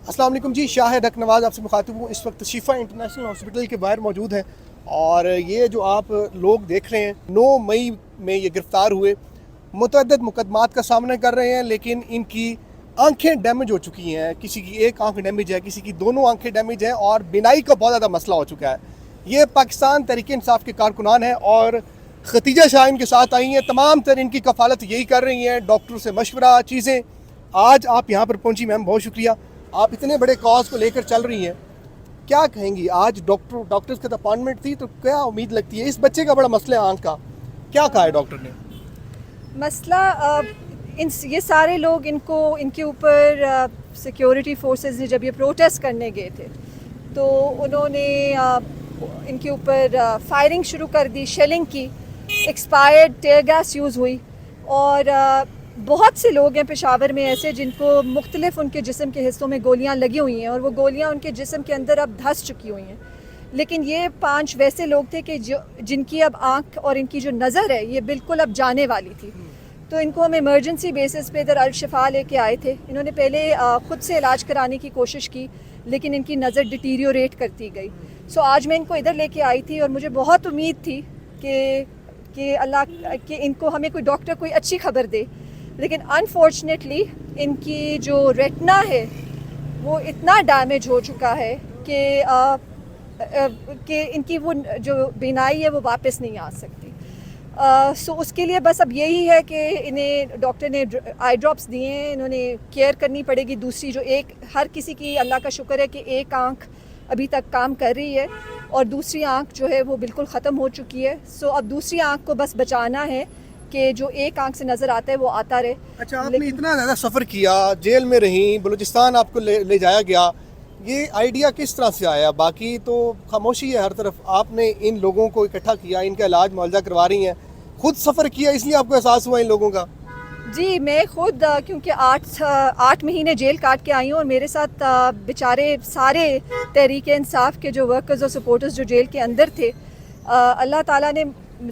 السلام علیکم جی، شاہد حق نواز آپ سے مخاطب ہوں. اس وقت شفا انٹرنیشنل ہاسپٹل کے باہر موجود ہیں اور یہ جو آپ لوگ دیکھ رہے ہیں 9 مئی میں یہ گرفتار ہوئے. متعدد مقدمات کا سامنا کر رہے ہیں لیکن ان کی آنکھیں ڈیمیج ہو چکی ہیں. کسی کی ایک آنکھ ڈیمیج ہے, کسی کی دونوں آنکھیں ڈیمیج ہیں اور بینائی کا بہت زیادہ مسئلہ ہو چکا ہے. یہ پاکستان تحریک انصاف کے کارکنان ہیں اور ختیجہ شاہ ان کے ساتھ آئی ہیں. تمام تر ان کی کفالت یہی کر رہی ہیں, ڈاکٹر سے مشورہ چیزیں. آج آپ یہاں پر پہنچی میم, بہت شکریہ. آپ اتنے بڑے کاز کو لے کر چل رہی ہیں, کیا کہیں گی؟ آج ڈاکٹرز کا اپائنٹمنٹ تھی تو کیا امید لگتی ہے؟ اس بچے کا بڑا مسئلہ ہے آنکھ کا, کیا کہا ہے ڈاکٹر نے؟ مسئلہ یہ سارے لوگ ان کے اوپر سیکیورٹی فورسز نے جب یہ پروٹیسٹ کرنے گئے تھے تو انہوں نے ان کے اوپر فائرنگ شروع کر دی, شیلنگ کی, ایکسپائرڈ ٹیئر گیس یوز ہوئی. اور بہت سے لوگ ہیں پشاور میں ایسے جن کو مختلف ان کے جسم کے حصوں میں گولیاں لگی ہوئی ہیں اور وہ گولیاں ان کے جسم کے اندر اب دھس چکی ہوئی ہیں. لیکن یہ 5 ویسے لوگ تھے کہ جن کی اب آنکھ اور ان کی جو نظر ہے یہ بالکل اب جانے والی تھی. تو ان کو ہم ایمرجنسی بیسس پہ ادھر الشفا لے کے آئے تھے. انہوں نے پہلے خود سے علاج کرانے کی کوشش کی لیکن ان کی نظر ڈیٹیریوریٹ کرتی گئی. سو آج میں ان کو ادھر لے کے آئی تھی اور مجھے بہت امید تھی کہ اللہ کہ ان کو ہمیں کوئی ڈاکٹر کوئی اچھی خبر دے. لیکن انفارچونیٹلی ان کی جو ریٹنا ہے وہ اتنا ڈیمیج ہو چکا ہے کہ ان کی وہ جو بینائی ہے وہ واپس نہیں آ سکتی. سو اس کے لیے بس اب یہی ہے کہ انہیں ڈاکٹر نے آئی ڈراپس دیے ہیں, انہوں نے کیئر کرنی پڑے گی. دوسری جو ہر کسی کی اللہ کا شکر ہے کہ ایک آنکھ ابھی تک کام کر رہی ہے اور دوسری آنکھ جو ہے وہ بالکل ختم ہو چکی ہے. سو اب دوسری آنکھ کو بس بچانا ہے کہ جو ایک آنکھ سے نظر آتا ہے وہ آتا رہے. اچھا, آپ نے اتنا زیادہ سفر کیا, جیل میں رہیں, بلوچستان آپ کو لے جایا گیا, یہ آئیڈیا کس طرح سے آیا؟ باقی تو خاموشی ہے ہر طرف, آپ نے ان لوگوں کو اکٹھا کیا, ان کا علاج معالجہ کروا رہی ہیں, خود سفر کیا, اس لیے آپ کو احساس ہوا ان لوگوں کا؟ جی میں خود کیونکہ 8 مہینے جیل کاٹ کے آئی ہوں اور میرے ساتھ بیچارے سارے تحریک انصاف کے جو ورکرز اور سپورٹرز جو جیل کے اندر تھے, اللہ تعالیٰ نے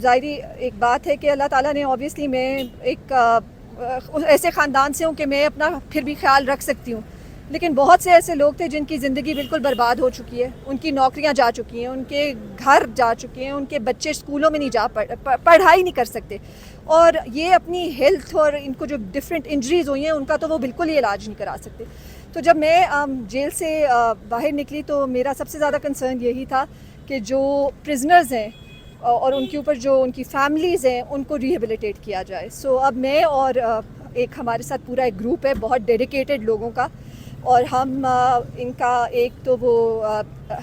ظاہری ایک بات ہے کہ اللہ تعالیٰ نے اوبیسلی میں ایک ایسے خاندان سے ہوں کہ میں اپنا پھر بھی خیال رکھ سکتی ہوں. لیکن بہت سے ایسے لوگ تھے جن کی زندگی بالکل برباد ہو چکی ہے, ان کی نوکریاں جا چکی ہیں, ان کے گھر جا چکے ہیں, ان کے بچے اسکولوں میں نہیں جا پڑھائی نہیں کر سکتے, اور یہ اپنی ہیلتھ اور ان کو جو ڈفرینٹ انجریز ہوئی ہیں ان کا تو وہ بالکل ہی علاج نہیں کرا سکتے. تو جب میں جیل سے باہر نکلی تو میرا سب سے زیادہ کنسرن یہی تھا کہ جو پرزنرز ہیں اور ان کے اوپر جو ان کی فیملیز ہیں ان کو ریہیبلیٹیٹ کیا جائے. سو اب میں اور ایک ہمارے ساتھ پورا ایک گروپ ہے بہت ڈیڈیکیٹڈ لوگوں کا, اور ہم ان کا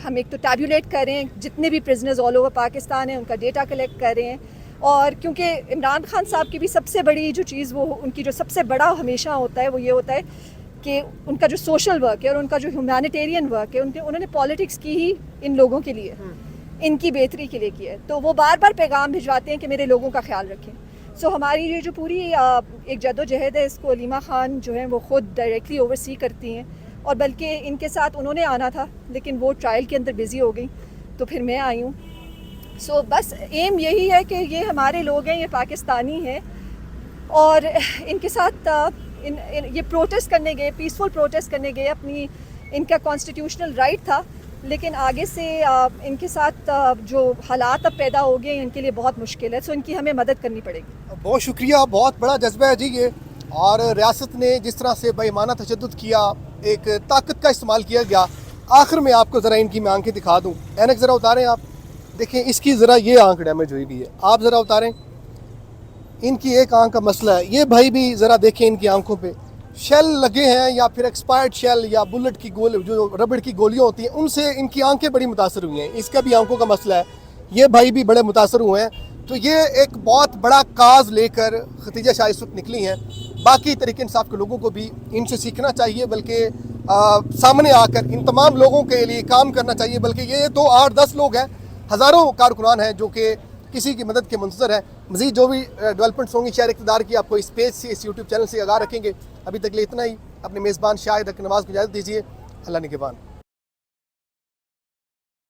ہم ایک تو ٹیبولیٹ کر رہے ہیں جتنے بھی پرزنرز آل اوور پاکستان ہیں, ان کا ڈیٹا کلیکٹ کر رہے ہیں. اور کیونکہ عمران خان صاحب کی بھی سب سے بڑی جو چیز وہ ان کی جو سب سے بڑا ہمیشہ ہوتا ہے وہ یہ ہوتا ہے کہ ان کا جو سوشل ورک ہے اور ان کا جو ہیومینیٹیرین ورک ہے انہوں نے پالیٹکس کی ہی ان لوگوں کے لیے, ان کی بہتری کے لیے کیا ہے. تو وہ بار بار پیغام بھجواتے ہیں کہ میرے لوگوں کا خیال رکھیں. سو ہماری یہ جو پوری ایک جد و جہد ہے اس کو علیمہ خان جو ہیں وہ خود ڈائریکٹلی اوورسی کرتی ہیں, اور بلکہ ان کے ساتھ انہوں نے آنا تھا لیکن وہ ٹرائل کے اندر بزی ہو گئی تو پھر میں آئی ہوں. سو بس ایم یہی ہے کہ یہ ہمارے لوگ ہیں, یہ پاکستانی ہیں, اور ان کے ساتھ یہ پروٹیسٹ کرنے گئے, پیسفل پروٹیسٹ کرنے گئے, اپنی ان کا کانسٹیٹیوشنل رائٹ تھا. لیکن آگے سے ان کے ساتھ جو حالات اب پیدا ہو گئے ان کے لیے بہت مشکل ہے. سو ان کی ہمیں مدد کرنی پڑے گی. بہت شکریہ, بہت بڑا جذبہ ہے جی یہ. اور ریاست نے جس طرح سے بے ایمانہ تشدد کیا, ایک طاقت کا استعمال کیا گیا. آخر میں آپ کو ذرا ان کی میں آنکھیں دکھا دوں, اینک ذرا اتاریں آپ, دیکھیں اس کی ذرا یہ آنکھ ڈیمیج ہوئی بھی ہے, آپ ذرا اتاریں. ان کی ایک آنکھ کا مسئلہ ہے. یہ بھائی بھی ذرا دیکھیں ان کی آنکھوں پہ شیل لگے ہیں, یا پھر ایکسپائرڈ شیل یا بلٹ کی جو ربڑ کی گولیاں ہوتی ہیں ان سے ان کی آنکھیں بڑی متاثر ہوئی ہیں. اس کا بھی آنکھوں کا مسئلہ ہے. یہ بھائی بھی بڑے متاثر ہوئے ہیں. تو یہ ایک بہت بڑا کاز لے کر ختیجہ شاہ اس وقت نکلی ہیں. باقی تحریک انصاف کے لوگوں کو بھی ان سے سیکھنا چاہیے, بلکہ سامنے آ کر ان تمام لوگوں کے لیے کام کرنا چاہیے. بلکہ یہ تو 8-10 لوگ ہیں, ہزاروں کارکنان ہیں جو کہ کسی کی مدد کے منتظر ہیں. مزید جو بھی ڈیولپمنٹس ہوں گی شہر اقتدار کی آپ کو اس پیج سے, اس یوٹیوب چینل سے آگاہ رکھیں گے. ابھی تک لیے اتنا ہی. اپنے میزبان شاہد حق نواز کو اجازت دیجیے. اللہ نگہبان.